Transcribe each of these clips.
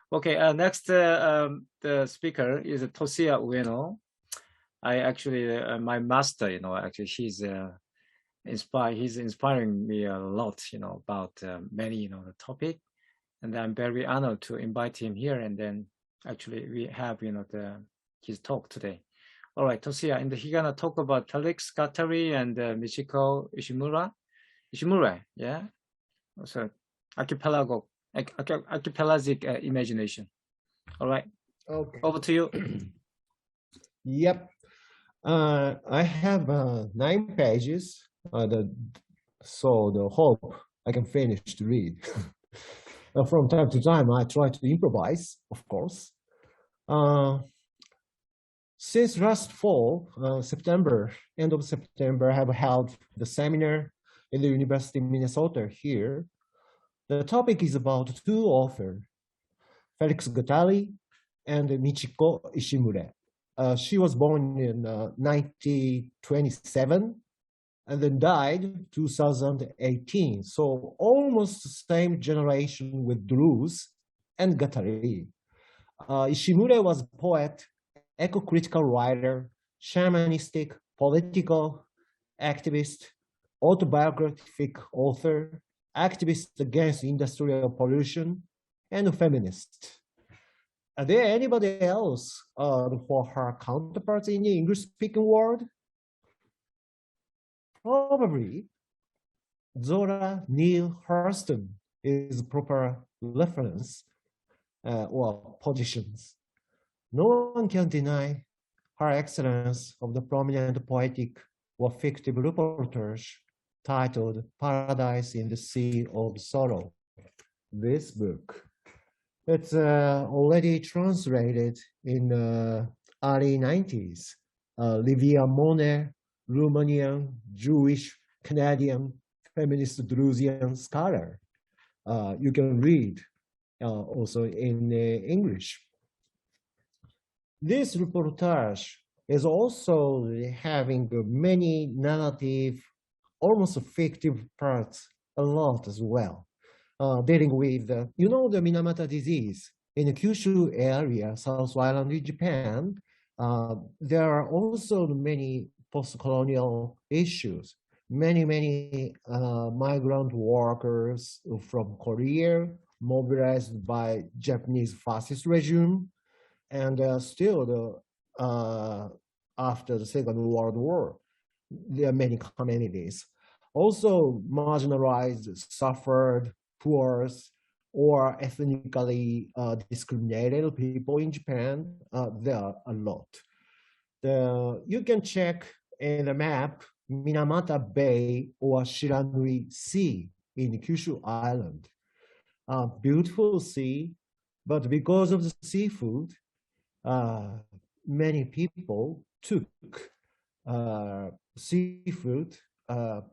Okay, next the speaker is Tosia Ueno. I actually my master, actually he's he's inspiring me a lot, about many, the topic, and I'm very honored to invite him here. And then actually we have, his talk today. All right, Tosia, and he's gonna talk about Felix Guattari and Michiko Ishimura, yeah. So archipelagic imagination. All right, Okay. over to you. Yep. I have 9 pages. So the hope I can finish to read. From time to time, I try to improvise, of course. Since last fall, end of September, I have held the seminar in the University of Minnesota here. The topic is about 2 authors, Felix Guattari and Michiko Ishimura. She was born in 1927 and then died 2018. So almost the same generation with Drews and Guattari. Ishimura was a poet, eco-critical writer, shamanistic, political activist, autobiographic author, activist against industrial pollution, and a feminist. Are there anybody else for her counterparts in the English-speaking world? Probably Zora Neale Hurston is proper reference or positions. No one can deny her excellence of the prominent poetic or fictive reportage titled Paradise in the Sea of Sorrow. This book. It's already translated in early 90s. Livia Monet, Romanian, Jewish, Canadian, feminist Druzian scholar. You can read also in English. This reportage is also having many narrative, almost fictive parts, a lot as well. Dealing with, the Minamata disease in the Kyushu area, South Island in Japan. There are also many post-colonial issues. Many migrant workers from Korea mobilized by Japanese fascist regime, and still after the Second World War, there are many communities. Also marginalized, suffered, poor, or ethnically discriminated people in Japan. There are a lot. You can check in the map Minamata Bay or Shiranui Sea in Kyushu Island. Beautiful sea, but because of the seafood, many people took seafood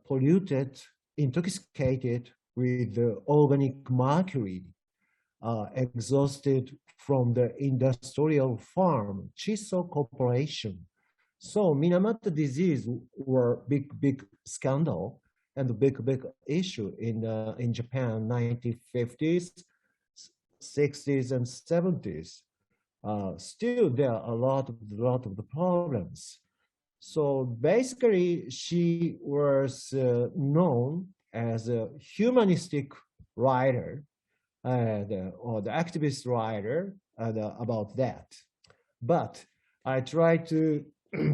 polluted, intoxicated with the organic mercury, exhausted from the industrial farm, Chiso Corporation. So Minamata disease were big scandal and a big issue in Japan, 1950s, 60s, and 70s. Still, there are a lot of the problems. So basically, she was known as a humanistic writer or the activist writer about that. But I try to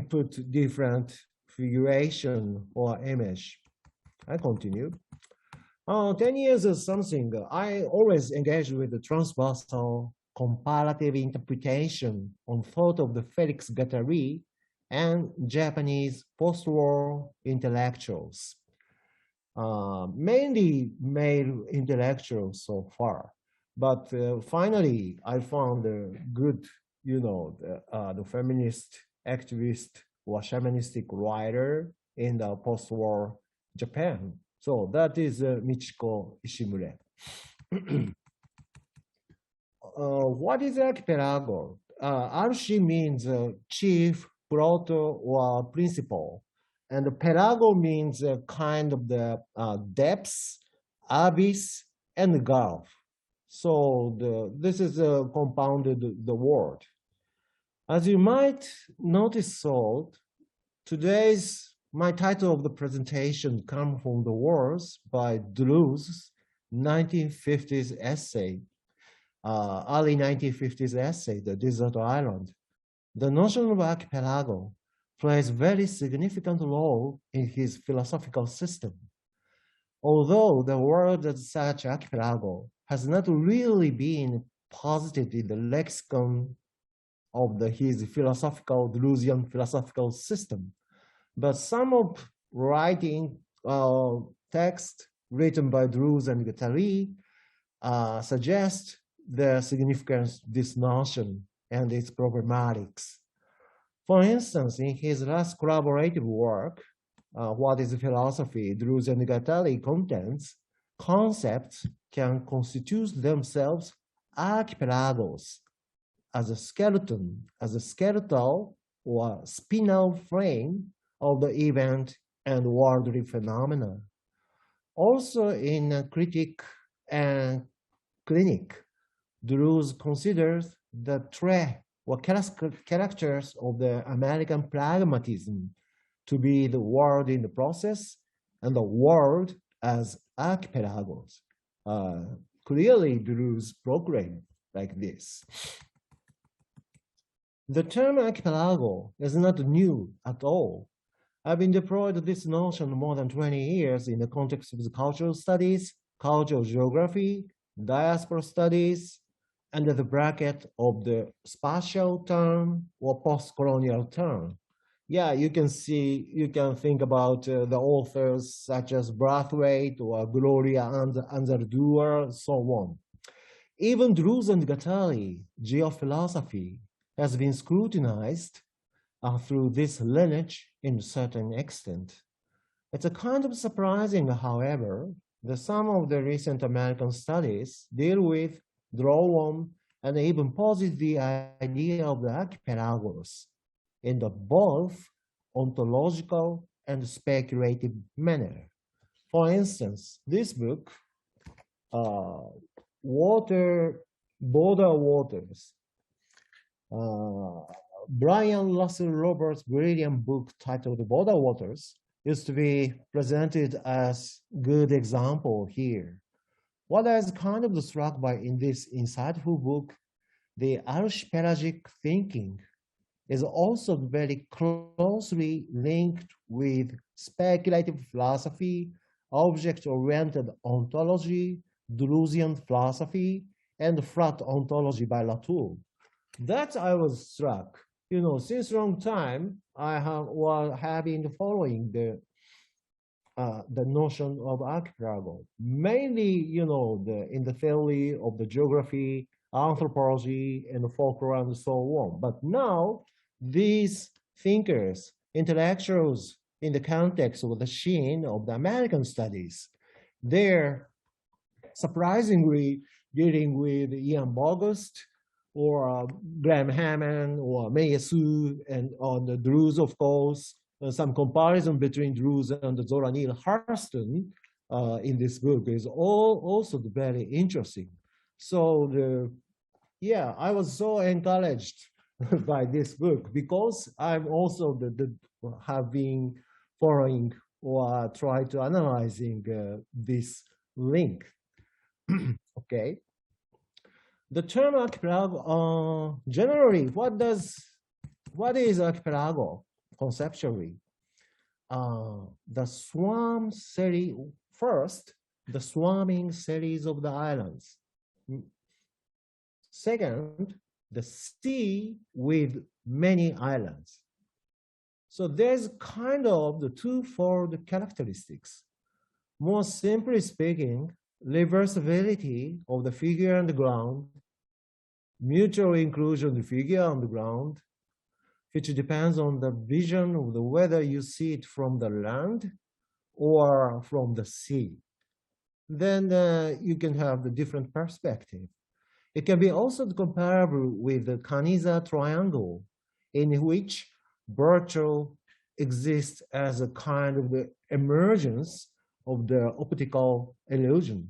put different figuration or image. I continue. 10 years or something, I always engage with the transversal comparative interpretation on thought of the Felix Guattari and Japanese post-war intellectuals. Mainly male intellectuals so far, but finally I found a good, the feminist activist or shamanistic writer in the post-war Japan. So that is Michiko Ishimura. What is archipelago? Archi means chief, proto, or principal. And the pelago means kind of the depths, abyss, and gulf. So this is a compounded the word. As you might notice, so my title of the presentation comes from the words by Drew's 1950s essay, early 1950s essay, The Desert Island. The notion of archipelago plays a very significant role in his philosophical system. Although the word as such, archipelago, has not really been posited in the lexicon of his Drewsian philosophical system, but some of writing text written by Drews and Guattari suggest the significance of this notion and its problematics. For instance, in his last collaborative work, What is Philosophy? Drews and Guattari contents, concepts can constitute themselves archipelagos as a skeleton, as a skeletal or spinal frame of the event and worldly phenomena. Also in Critique and Clinic, Drews considers the trait or characters of the American pragmatism to be the world in the process and the world as archipelagos. Clearly, Drews proclaimed like this. The term archipelago is not new at all. I've been deployed this notion more than 20 years in the context of the cultural studies, cultural geography, diaspora studies, under the bracket of the spatial term or post-colonial term. Yeah, you can think about the authors such as Brathwaite or Gloria Anzaldúa, so on. Even Drews and Guattari, geophilosophy, has been scrutinized through this lineage in a certain extent. It's a kind of surprising, however, that some of the recent American studies deal with, draw on, and even posit the idea of the archipelagos in the both ontological and speculative manner. For instance, this book, Border Waters, Brian Russell Roberts' brilliant book titled Border Waters is to be presented as good example here. What I was kind of struck by in this insightful book, the archipelagic thinking is also very closely linked with speculative philosophy, object-oriented ontology, Deleuzian philosophy, and flat ontology by Latour. That I was struck. Since long time, I have been following the notion of archipelago, mainly, in the theory of the geography, anthropology, and folklore, and so on. But now, these thinkers, intellectuals, in the context of the scene of the American studies, they're surprisingly dealing with Ian Bogost, or Graham Hammond, or Mei Su, and on the Drews, of course. Some comparison between Drews and Zora Neale Hurston in this book is also very interesting. So I was so encouraged by this book because I'm also have been following or try to analyzing this link. Okay. The term archipelago, generally, what is archipelago conceptually? The swarming series of the islands. Second, the sea with many islands. So there's kind of the twofold characteristics. More simply speaking, reversibility of the figure on the ground, mutual inclusion of the figure on the ground, which depends on the vision of whether you see it from the land or from the sea. Then you can have the different perspective. It can be also comparable with the Caniza triangle, in which virtual exists as a kind of the emergence of the optical illusion.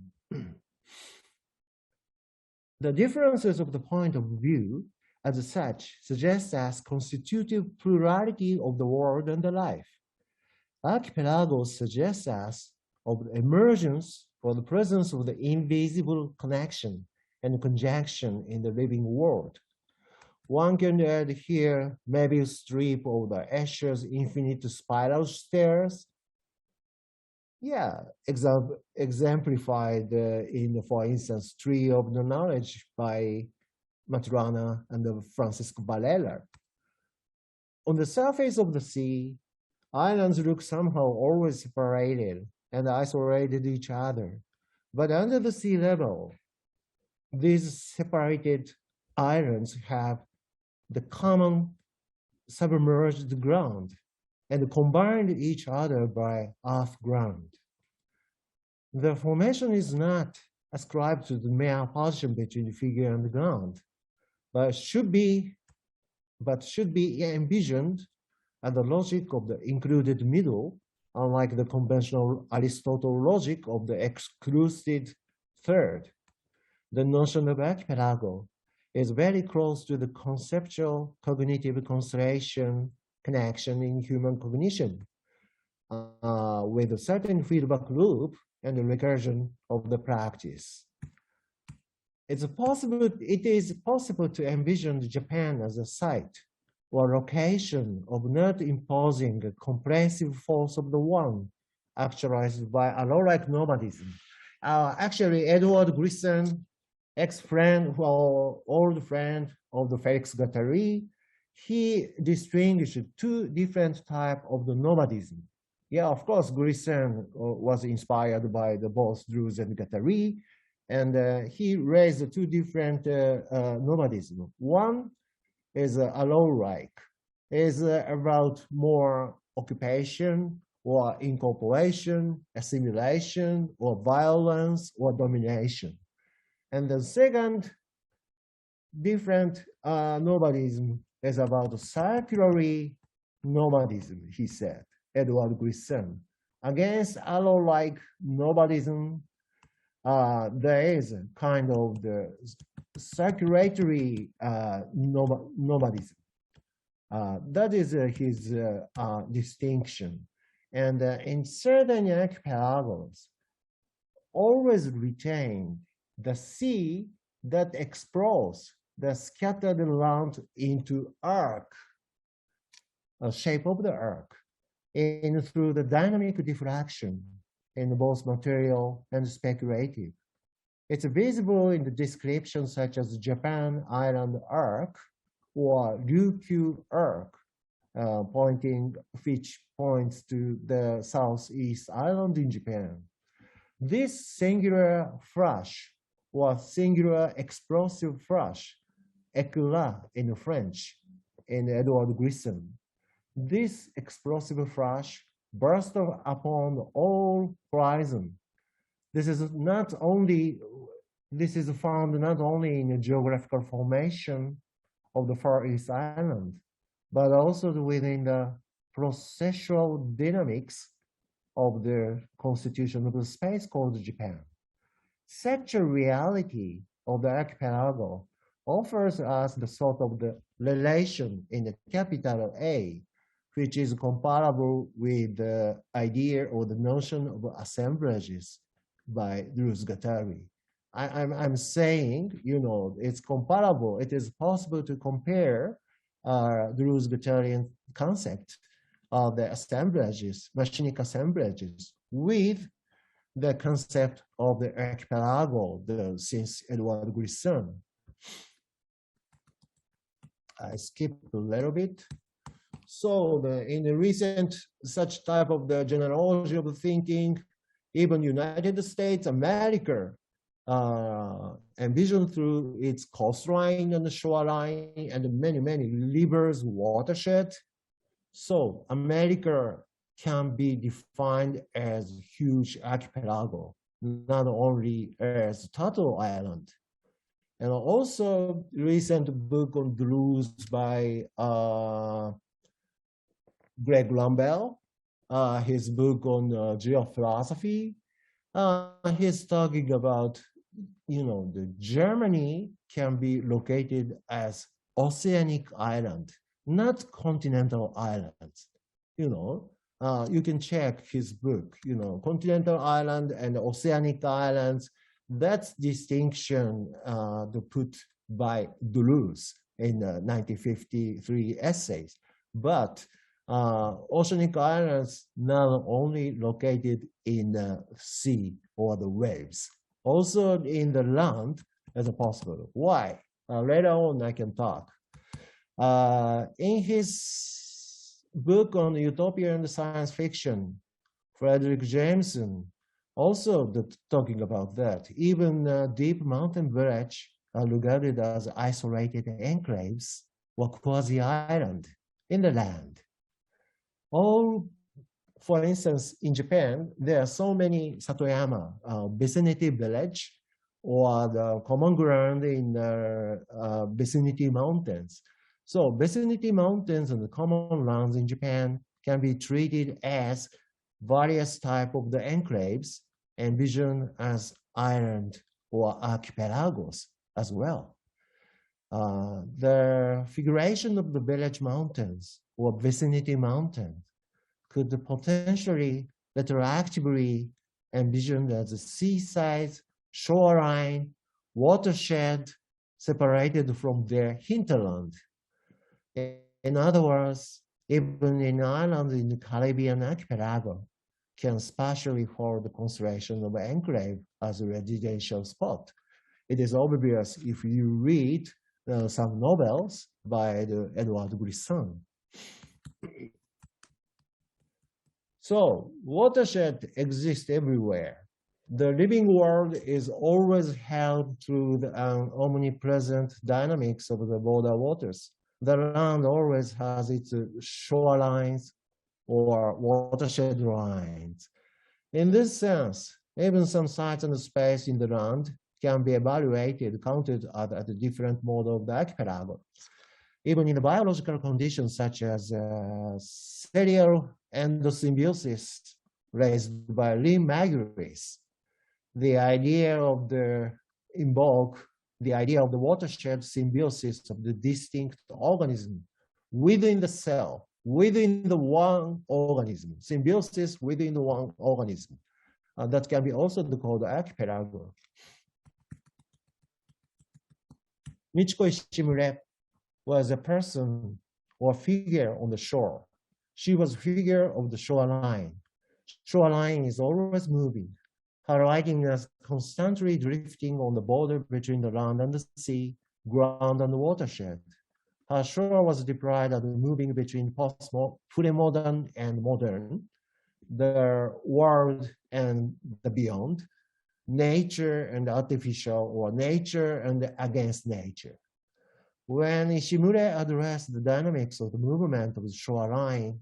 The differences of the point of view as such suggest as constitutive plurality of the world and the life. Archipelagos suggests us of the emergence or the presence of the invisible connection and conjunction in the living world. One can add here maybe a strip of the Escher's infinite spiral stairs. Yeah, exemplified in, for instance, Tree of the Knowledge by Maturana and Francisco Varela. On the surface of the sea, islands look somehow always separated and isolated each other. But under the sea level, these separated islands have the common submerged ground and combined each other by earth ground. The formation is not ascribed to the mere position between the figure and the ground, but should be envisioned as the logic of the included middle, unlike the conventional Aristotle logic of the excluded third. The notion of archipelago is very close to the conceptual cognitive constellation connection in human cognition, with a certain feedback loop and the recursion of the practice. It is possible to envision Japan as a site or location of not imposing a compressive force of the one, actualized by a law-like nomadism. Actually, Edward Grisson, ex-friend or old friend of the Felix Guattari, he distinguished two different types of the nomadism. Yeah, of course, Grisson was inspired by the both Drews and Guattari, and he raised two different nomadism. One is a law-like, is about more occupation or incorporation, assimilation, or violence or domination. And the second different nomadism is about circulary nomadism, he said, Edward Grisson. Against allo-like nomadism, there is a kind of the circulatory nomadism. That is his distinction. And in certain archipelagos, always retain the sea that explores the scattered land into arc, a shape of the arc, and through the dynamic diffraction in both material and speculative. It's visible in the description such as Japan Island arc or Ryukyu arc, which points to the Southeast Island in Japan. This singular flash or singular explosive flash, éclat in French, in Edward Grisson. This explosive flash burst upon all horizon. This is found not only in the geographical formation of the Far East Island, but also within the processual dynamics of the constitution of the space called Japan. Such a reality of the archipelago offers us the sort of the relation in the capital A, which is comparable with the idea or the notion of assemblages by Drews Guattari. I'm saying, it's comparable. It is possible to compare Drews Guattarian concept of the assemblages, machinic assemblages, with the concept of the archipelago, since Edward Grisson. I skipped a little bit. So in the recent such type of the genealogy of the thinking, even United States, America, envisioned through its coastline and the shoreline and many rivers, watershed. So America can be defined as a huge archipelago, not only as Turtle Island. And also recent book on Drews by Greg Lambell, his book on geophilosophy, he's talking about, the Germany can be located as oceanic island, not continental islands. You can check his book, continental island and oceanic islands. That's distinction put by Deleuze in 1953 essays. But oceanic islands not only located in the sea or the waves, also in the land as possible. Why? Later on, I can talk. In his book on utopia and science fiction, Frederick Jameson also talking about that. Even deep mountain village are regarded as isolated enclaves or quasi-island in the land. For instance, in Japan, there are so many Satoyama, vicinity village, or the common ground in vicinity mountains. So vicinity mountains and the common lands in Japan can be treated as various type of the enclaves, envisioned as island or archipelagos as well. The figuration of the village mountains or vicinity mountains could potentially retroactively envisioned as a seaside, shoreline, watershed separated from their hinterland. In other words, even in islands in the Caribbean archipelago can spatially hold the constellation of enclave as a residential spot. It is obvious if you read some novels by Edward Brisson. So watershed exists everywhere. The living world is always held through the omnipresent dynamics of the border waters. The land always has its shorelines or watershed lines. In this sense, even some sites and space in the land can be evaluated, counted at a different model of the archipelago. Even in the biological conditions such as serial endosymbiosis raised by Lynn Maguiris, the idea of the watershed symbiosis of the distinct organism within the cell, within the one organism, symbiosis within the one organism. That can be also called archipelago. Michiko Ishimure was a person or figure on the shore. She was a figure of the shoreline. Shoreline is always moving. Her writing is constantly drifting on the border between the land and the sea, ground and the watershed. Her shore was deprived of moving between pre-modern and modern, the world and the beyond, nature and artificial, or nature and against nature. When Ishimure addressed the dynamics of the movement of the shoreline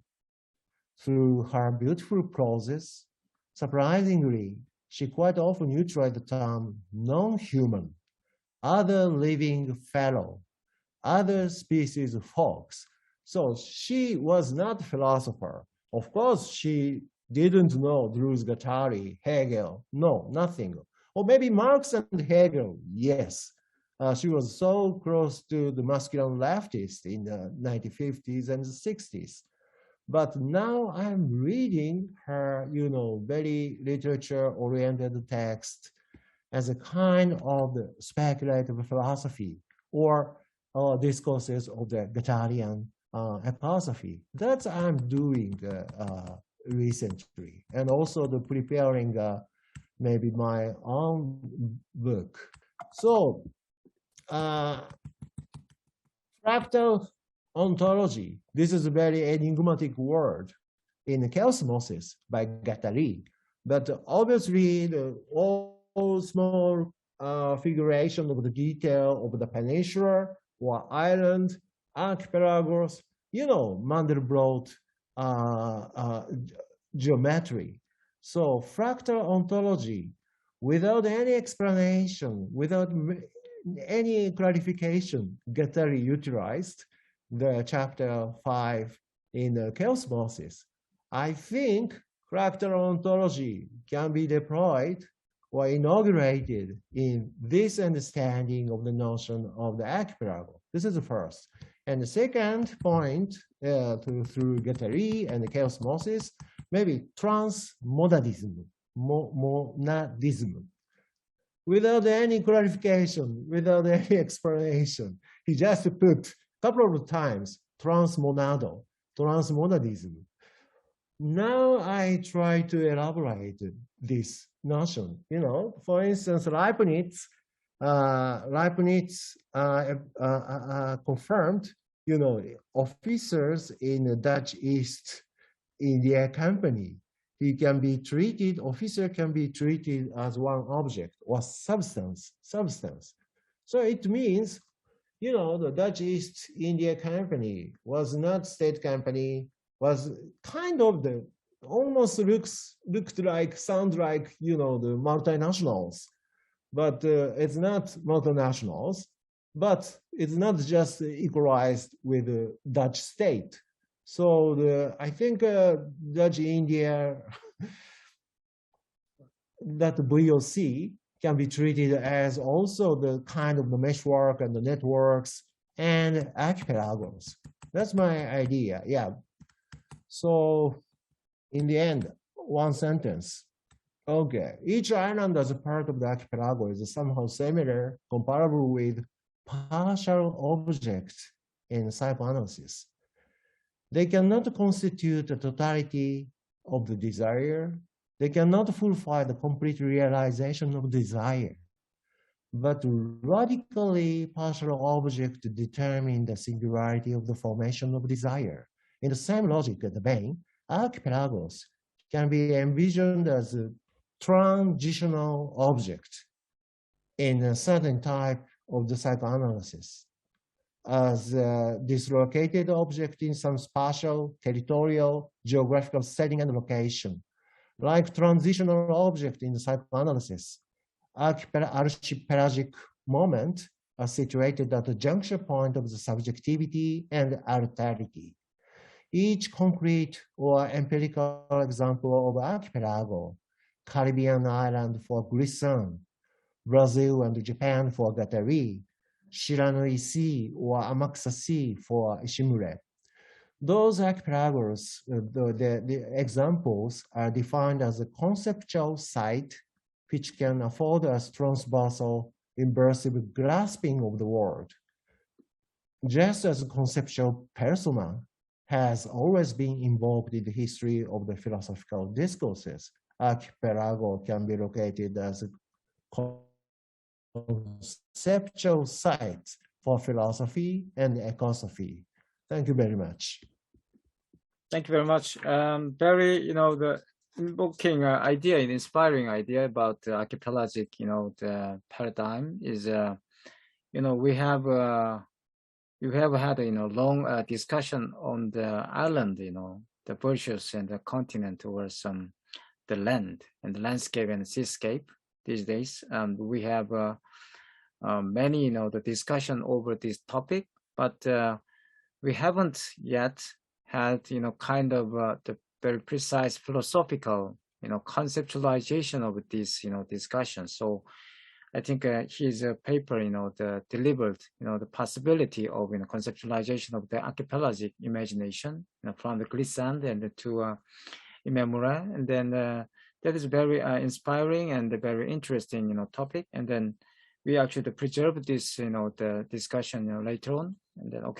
through her beautiful prose, surprisingly, she quite often utilized the term non-human, other living fellow, other species of folks. So she was not a philosopher. Of course, she didn't know Deleuze, Guattari, Hegel, no, nothing. Or maybe Marx and Hegel, yes. She was so close to the masculine leftists in the 1950s and 60s. But now I'm reading her, very literature-oriented text as a kind of speculative philosophy or discourses of the Guattarian philosophy. That's what I'm doing recently, and also preparing maybe my own book. So, fractal ontology. This is a very enigmatic word in Chaosmosis by Guattari. But obviously, all small figuration of the detail of the peninsula or island, archipelagos, Mandelbrot geometry. So fractal ontology, without any explanation, without any clarification, Guattari utilized the chapter 5 in the Chaosmosis. I think fractal ontology can be deployed or inaugurated in this understanding of the notion of the archipelago. This is the first. And the second point, through Guattari and the chaosmosis, maybe transmodalism, monadism. Without any clarification, without any explanation, he just put a couple of times transmonadism. Now I try to elaborate this notion. You know, for instance, Leibniz confirmed, you know, officers in the Dutch East India Company. Officer can be treated as one object or substance. So it means, you know, the Dutch East India Company was not state company, was kind of the, almost looked like, sound like, you know, the multinationals, but it's not multinationals, but it's not just equalized with the Dutch state. So I think Dutch India, that VOC can be treated as also the kind of the meshwork and the networks and archipelagos. That's my idea, yeah. So in the end, one sentence. Okay, each island as a part of the archipelago is somehow similar, comparable with partial objects in psychoanalysis. They cannot constitute the totality of the desire. They cannot fulfill the complete realization of desire. But radically partial objects determine the singularity of the formation of desire. In the same logic at the vein, archipelagos can be envisioned as a transitional object in a certain type of the psychoanalysis, as a dislocated object in some spatial, territorial, geographical setting and location. Like transitional object in the psychoanalysis, archipelagic moment are situated at the juncture point of the subjectivity and alterity. Each concrete or empirical example of archipelago, Caribbean island for Grisson, Brazil and Japan for Guattari, Shiranui Sea or Amakusa Sea for Ishimure. Those archipelagos, the examples are defined as a conceptual site which can afford us transversal, immersive grasping of the world. Just as a conceptual persona has always been involved in the history of the philosophical discourses, archipelago can be located as a conceptual sites for philosophy and ecosophy. Thank you very much. Thank you very much. Very, you know, the invoking idea, an inspiring idea about the archipelagic, you know, the paradigm is, you know, we have had, you know, long discussion on the island, you know, the virtues and the continent towards the land and the landscape and the seascape these days. We have many, you know, the discussion over this topic, but we haven't yet had, you know, kind of the very precise philosophical, you know, conceptualization of this, you know, discussion. So I think his paper, you know, delivered, you know, the possibility of, you know, conceptualization of the archipelagic imagination, you know, from the glissant and to Imamura, and then that is very inspiring and a very interesting, you know, topic. And then we actually preserve this, you know, the discussion, you know, later on, and then okay.